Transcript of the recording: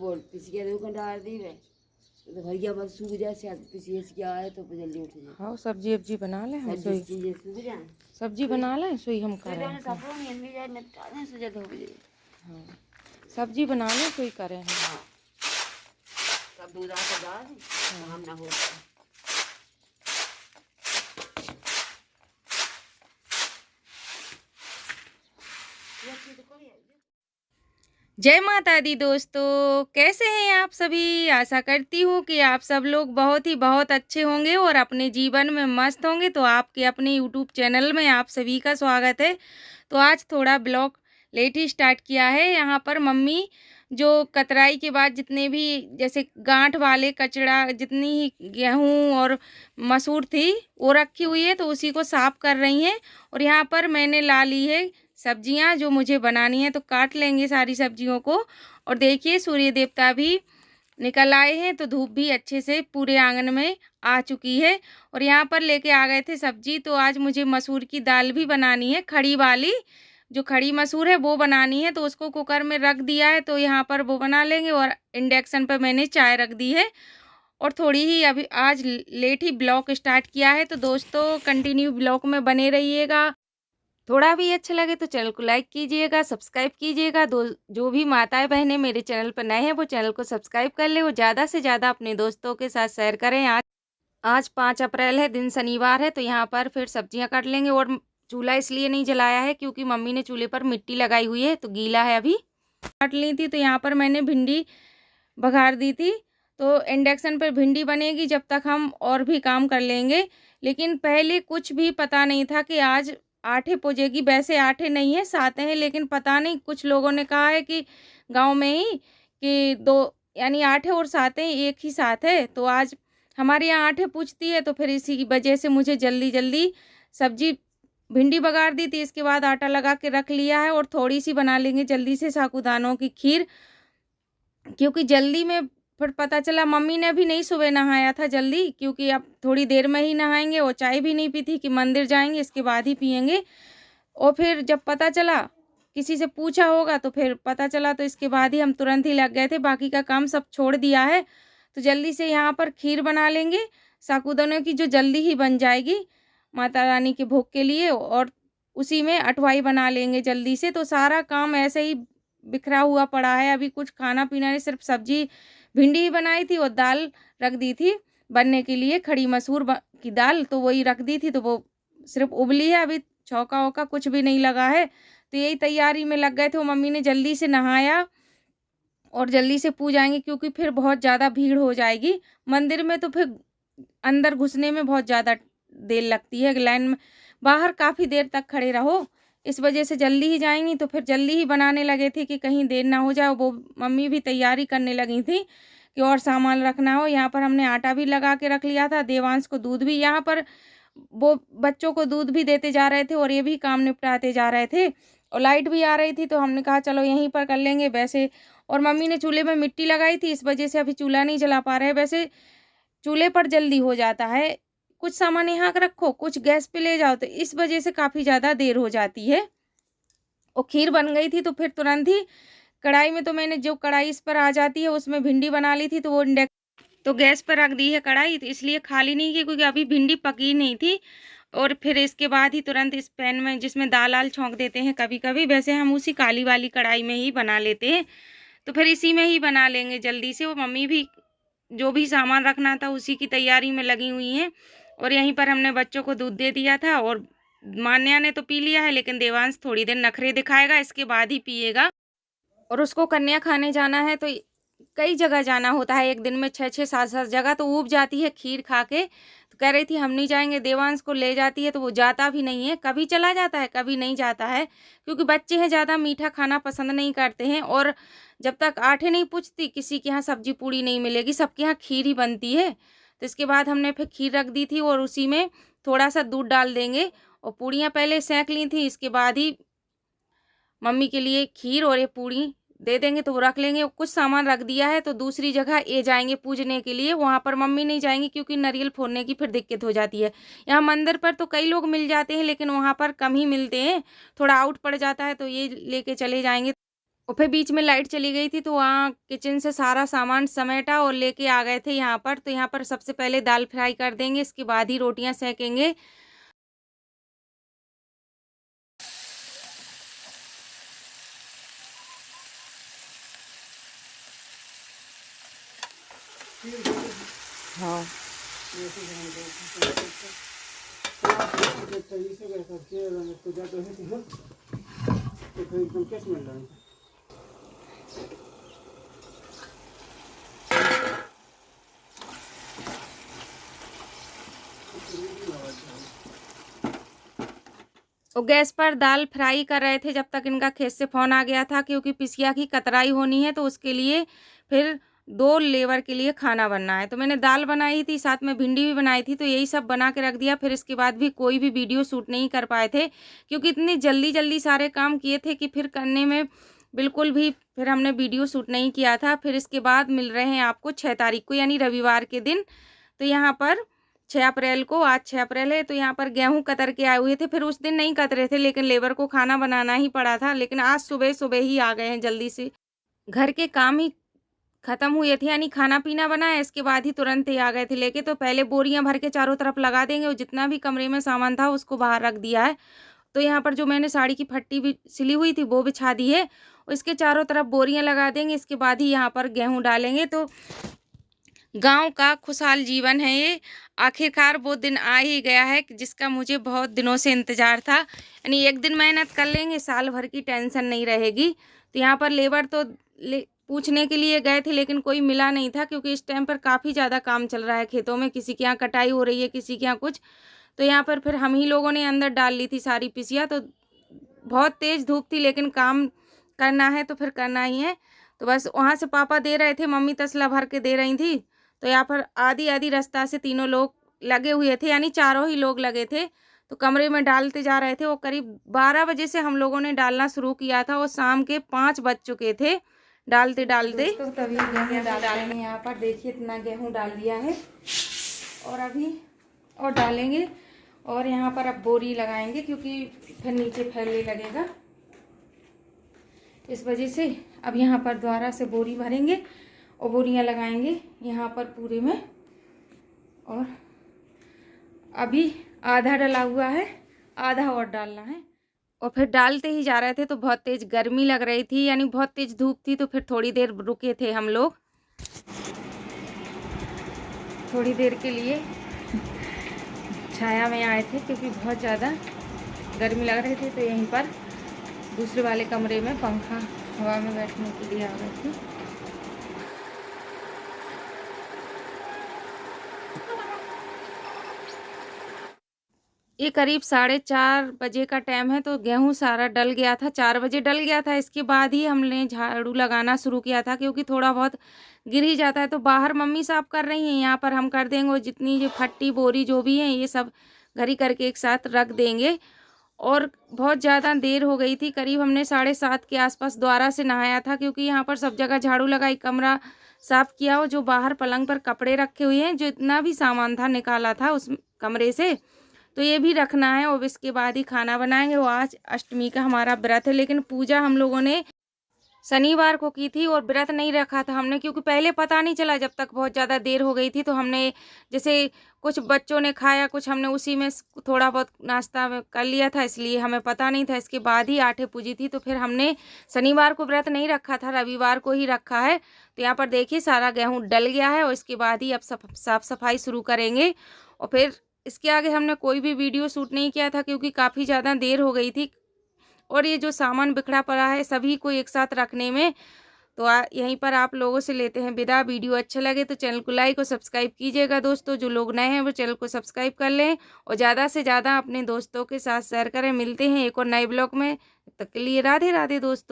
बोल पिस के देखो डाल दी वे तो भैया बस सूख जाए से पिसिए से क्या है तो जल्दी उठ जाए। हाँ सब्जी वब्जी बना ले हम सोई चीजें सूख जाए सब्जी बना ले सोई हम करें। सफरों में भी जाए निपटा दें से जल्द हो जाए। हाँ सब्जी बना ले सोई करें हम। हाँ सब दूध आके डाल काम ना हो। जय माता दी दोस्तों, कैसे हैं आप सभी। आशा करती हूँ कि आप सब लोग बहुत अच्छे होंगे और अपने जीवन में मस्त होंगे। तो आपके अपने यूट्यूब चैनल में आप सभी का स्वागत है। तो आज थोड़ा ब्लॉग लेट ही स्टार्ट किया है। यहाँ पर मम्मी जो कतराई के बाद जितने भी जैसे गांठ वाले कचड़ा जितनी ही गेहूँ और मसूर थी वो रखी हुई है तो उसी को साफ कर रही हैं। और यहाँ पर मैंने ला ली है सब्जियां जो मुझे बनानी है तो काट लेंगे सारी सब्जियों को। और देखिए सूर्य देवता भी निकल आए हैं तो धूप भी अच्छे से पूरे आंगन में आ चुकी है। और यहाँ पर लेके आ गए थे सब्जी। तो आज मुझे मसूर की दाल भी बनानी है, खड़ी वाली जो खड़ी मसूर है वो बनानी है। तो उसको कुकर में रख दिया है तो यहाँ पर वो बना लेंगे। और इंडक्शन पर मैंने चाय रख दी है। और थोड़ी ही अभी आज लेट ही ब्लॉग स्टार्ट किया है तो दोस्तों कंटिन्यू ब्लॉग में बने रहिएगा। थोड़ा भी अच्छा लगे तो चैनल को लाइक कीजिएगा, सब्सक्राइब कीजिएगा। जो भी माताएं बहनें मेरे चैनल पर नए हैं वो चैनल को सब्सक्राइब कर ले, वो ज़्यादा से ज़्यादा अपने दोस्तों के साथ शेयर करें। आज 5 अप्रैल है, दिन शनिवार है। तो यहाँ पर फिर सब्जियां काट लेंगे। और चूल्हा इसलिए नहीं जलाया है क्योंकि मम्मी ने चूल्हे पर मिट्टी लगाई हुई है तो गीला है। अभी काट ली थी तो यहाँ पर मैंने भिंडी बघार दी थी। तो इंडक्शन पर भिंडी बनेगी जब तक हम और भी काम कर लेंगे। लेकिन पहले कुछ भी पता नहीं था कि आज आठे पूजेगी। वैसे आठे नहीं है, साते हैं, लेकिन पता नहीं कुछ लोगों ने कहा है कि गांव में ही कि दो यानी आठे और साते एक ही साथ है। तो आज हमारे यहाँ आठे पूजती है तो फिर इसी की वजह से मुझे जल्दी जल्दी सब्जी भिंडी बघार दी थी। इसके बाद आटा लगा के रख लिया है और थोड़ी सी बना लेंगे जल्दी से साबूदानों की खीर। क्योंकि जल्दी में फिर पता चला मम्मी ने भी नहीं सुबह नहाया था जल्दी, क्योंकि अब थोड़ी देर में ही नहाएंगे। और चाय भी नहीं पी थी कि मंदिर जाएंगे इसके बाद ही पियेंगे। और फिर जब पता चला किसी से पूछा होगा तो फिर पता चला तो इसके बाद ही हम तुरंत ही लग गए थे। बाकी का काम सब छोड़ दिया है। तो जल्दी से यहाँ पर खीर बना लेंगे साबूदाने की जो जल्दी ही बन जाएगी माता रानी के भोग के लिए। और उसी में अठवाई बना लेंगे जल्दी से। तो सारा काम ऐसे ही बिखरा हुआ पड़ा है। अभी कुछ खाना पीना नहीं, सिर्फ सब्जी भिंडी ही बनाई थी और दाल रख दी थी बनने के लिए, खड़ी मसूर की दाल तो वही रख दी थी तो वो सिर्फ उबली है। अभी छौका वौका कुछ भी नहीं लगा है। तो यही तैयारी में लग गए थे। मम्मी ने जल्दी से नहाया और जल्दी से पूजाएंगे क्योंकि फिर बहुत ज़्यादा भीड़ हो जाएगी मंदिर में। तो फिर अंदर घुसने में बहुत ज़्यादा देर लगती है, लाइन में बाहर काफ़ी देर तक खड़े रहो। इस वजह से जल्दी ही जाएंगी। तो फिर जल्दी ही बनाने लगे थे कि कहीं देर ना हो जाए। वो मम्मी भी तैयारी करने लगी थी कि और सामान रखना हो। यहाँ पर हमने आटा भी लगा के रख लिया था, देवांश को दूध भी, यहाँ पर वो बच्चों को दूध भी देते जा रहे थे और ये भी काम निपटाते जा रहे थे। और लाइट भी आ रही थी तो हमने कहा चलो यहीं पर कर लेंगे वैसे। और मम्मी ने चूल्हे में मिट्टी लगाई थी इस वजह से अभी चूल्हा नहीं जला पा रहे। वैसे चूल्हे पर जल्दी हो जाता है, कुछ सामान यहाँ रखो कुछ गैस पे ले जाओ, तो इस वजह से काफ़ी ज़्यादा देर हो जाती है। और खीर बन गई थी तो फिर तुरंत ही कढ़ाई में, तो मैंने जो कढ़ाई इस पर आ जाती है उसमें भिंडी बना ली थी तो वो तो गैस पर रख दी है कढ़ाई। तो इसलिए खाली नहीं की क्योंकि अभी भिंडी पकी नहीं थी। और फिर इसके बाद ही तुरंत इस पैन में जिसमें दाल आल छौंक देते हैं कभी कभी, वैसे हम उसी काली वाली कढ़ाई में ही बना लेते हैं। तो फिर इसी में ही बना लेंगे जल्दी से। वो मम्मी भी जो भी सामान रखना था उसी की तैयारी में लगी हुई हैं। और यहीं पर हमने बच्चों को दूध दे दिया था और मान्या ने तो पी लिया है, लेकिन देवांश थोड़ी देर नखरे दिखाएगा इसके बाद ही पिएगा। और उसको कन्या खाने जाना है तो कई जगह जाना होता है, एक दिन में 6-6 7-7 जगह, तो ऊब जाती है खीर खा के। तो कह रही थी हम नहीं जाएंगे, देवांश को ले जाती है तो वो जाता भी नहीं है, कभी चला जाता है कभी नहीं जाता है क्योंकि बच्चे हैं ज़्यादा मीठा खाना पसंद नहीं करते हैं। और जब तक आठे नहीं पूछती किसी के यहाँ सब्जी पूड़ी नहीं मिलेगी, सबके यहाँ खीर ही बनती है। तो इसके बाद हमने फिर खीर रख दी थी और उसी में थोड़ा सा दूध डाल देंगे। और पूड़ियाँ पहले सेंक ली थी, इसके बाद ही मम्मी के लिए खीर और ये पूड़ी दे देंगे तो वो रख लेंगे। कुछ सामान रख दिया है तो दूसरी जगह ये जाएंगे पूजने के लिए, वहाँ पर मम्मी नहीं जाएंगी क्योंकि नारियल फोड़ने की फिर दिक्कत हो जाती है। यहाँ मंदिर पर तो कई लोग मिल जाते हैं लेकिन वहाँ पर कम ही मिलते हैं, थोड़ा आउट पड़ जाता है तो ये लेके चले जाएंगे। और फिर बीच में लाइट चली गई थी, तो वहाँ किचन से सारा सामान समेटा और लेके आ गए थे यहाँ पर। तो यहाँ पर सबसे पहले दाल फ्राई कर देंगे, इसके बाद ही रोटियां सेकेंगे। हाँ और गैस पर दाल फ्राई कर रहे थे जब तक इनका खेत से फ़ोन आ गया था, क्योंकि पिसिया की कतराई होनी है, तो उसके लिए फिर 2 लेबर के लिए खाना बनना है। तो मैंने दाल बनाई थी, साथ में भिंडी भी बनाई थी, तो यही सब बना के रख दिया। फिर इसके बाद भी कोई भी वीडियो शूट नहीं कर पाए थे, क्योंकि इतनी जल्दी जल्दी सारे काम किए थे कि फिर करने में बिल्कुल भी फिर हमने वीडियो शूट नहीं किया था। फिर इसके बाद मिल रहे हैं आपको 6 तारीख को, यानी रविवार के दिन। तो यहाँ पर 6 अप्रैल को, आज 6 अप्रैल है, तो यहाँ पर गेहूं कतर के आए हुए थे। फिर उस दिन नहीं कतरे थे, लेकिन लेबर को खाना बनाना ही पड़ा था। लेकिन आज सुबह सुबह ही आ गए हैं जल्दी से, घर के काम ही ख़त्म हुए थे, यानी खाना पीना बनाया, इसके बाद ही तुरंत ही आ गए थे लेके। तो पहले बोरियां भर के चारों तरफ लगा देंगे, और जितना भी कमरे में सामान था उसको बाहर रख दिया है। तो यहाँ पर जो मैंने साड़ी की फट्टी भी सिली हुई थी वो बिछा दी है, और इसके चारों तरफ बोरियां लगा देंगे। इसके बाद ही यहाँ पर गेहूँ डालेंगे। तो गांव का खुशहाल जीवन है ये। आखिरकार वो दिन आ ही गया है जिसका मुझे बहुत दिनों से इंतज़ार था। यानी एक दिन मेहनत कर लेंगे, साल भर की टेंशन नहीं रहेगी। तो यहाँ पर लेबर तो पूछने के लिए गए थे, लेकिन कोई मिला नहीं था, क्योंकि इस टाइम पर काफ़ी ज़्यादा काम चल रहा है खेतों में। किसी के यहाँ कटाई हो रही है, किसी के यहाँ कुछ। तो यहाँ पर फिर हम ही लोगों ने अंदर डाल ली थी सारी पिसिया। तो बहुत तेज़ धूप थी, लेकिन काम करना है तो फिर करना ही है। तो बस वहाँ से पापा दे रहे थे, मम्मी तसला भर के दे रही थी। तो यहाँ पर आधी आधी रास्ता से तीनों लोग लगे हुए थे, यानी चारों ही लोग लगे थे। तो कमरे में डालते जा रहे थे। वो करीब 12 बजे से हम लोगों ने डालना शुरू किया था, और शाम के 5 बज चुके थे डालते डालते। तो तभी गेहूँ डालेंगे। यहाँ पर देखिए इतना गेहूँ डाल दिया है, और अभी और डालेंगे। और यहाँ पर अब बोरी लगाएंगे, क्योंकि फिर नीचे फैलने लगेगा, इस वजह से अब यहाँ पर दोबारा से बोरी भरेंगे और बोरियां लगाएंगे यहाँ पर पूरे में। और अभी आधा डला हुआ है, आधा और डालना है। और फिर डालते ही जा रहे थे तो बहुत तेज़ गर्मी लग रही थी, यानी बहुत तेज़ धूप थी। तो फिर थोड़ी देर रुके थे हम लोग, थोड़ी देर के लिए छाया में आए थे, क्योंकि बहुत ज़्यादा गर्मी लग रही थी। तो यहीं पर दूसरे वाले कमरे में पंखा हवा में बैठने के लिए आ गए थे। ये करीब 4:30 बजे का टाइम है। तो गेहूं सारा डल गया था, 4 बजे डल गया था। इसके बाद ही हमने झाड़ू लगाना शुरू किया था, क्योंकि थोड़ा बहुत गिर ही जाता है। तो बाहर मम्मी साफ कर रही हैं, यहाँ पर हम कर देंगे। और जितनी ये फट्टी बोरी जो भी है, ये सब घरी करके एक साथ रख देंगे। और बहुत ज़्यादा देर हो गई थी, करीब हमने 7:30 के आसपास दोबारा से नहाया था, क्योंकि यहाँ पर सब जगह झाड़ू लगाई, कमरा साफ़ किया। और जो बाहर पलंग पर कपड़े रखे हुए हैं, जो इतना भी सामान था निकाला था उस कमरे से, तो ये भी रखना है। और इसके बाद ही खाना बनाएंगे। वो आज अष्टमी का हमारा व्रत है, लेकिन पूजा हम लोगों ने शनिवार को की थी, और व्रत नहीं रखा था हमने, क्योंकि पहले पता नहीं चला जब तक बहुत ज़्यादा देर हो गई थी। तो हमने जैसे कुछ बच्चों ने खाया, कुछ हमने उसी में थोड़ा बहुत नाश्ता कर लिया था, इसलिए हमें पता नहीं था। इसके बाद ही आठे पूजी थी, तो फिर हमने शनिवार को व्रत नहीं रखा था, रविवार को ही रखा है। तो यहाँ पर देखिए सारा गेहूँ डल गया है, और इसके बाद ही अब साफ़ सफाई शुरू करेंगे। और फिर इसके आगे हमने कोई भी वीडियो शूट नहीं किया था, क्योंकि काफ़ी ज़्यादा देर हो गई थी। और ये जो सामान बिखरा पड़ा है सभी को एक साथ रखने में। तो यहीं पर आप लोगों से लेते हैं विदा। वीडियो अच्छा लगे तो चैनल को लाइक और सब्सक्राइब कीजिएगा दोस्तों। जो लोग नए हैं वो चैनल को सब्सक्राइब कर लें, और ज़्यादा से ज़्यादा अपने दोस्तों के साथ शेयर करें। मिलते हैं एक और नए ब्लॉग में, तब तक के लिए राधे राधे दोस्तों।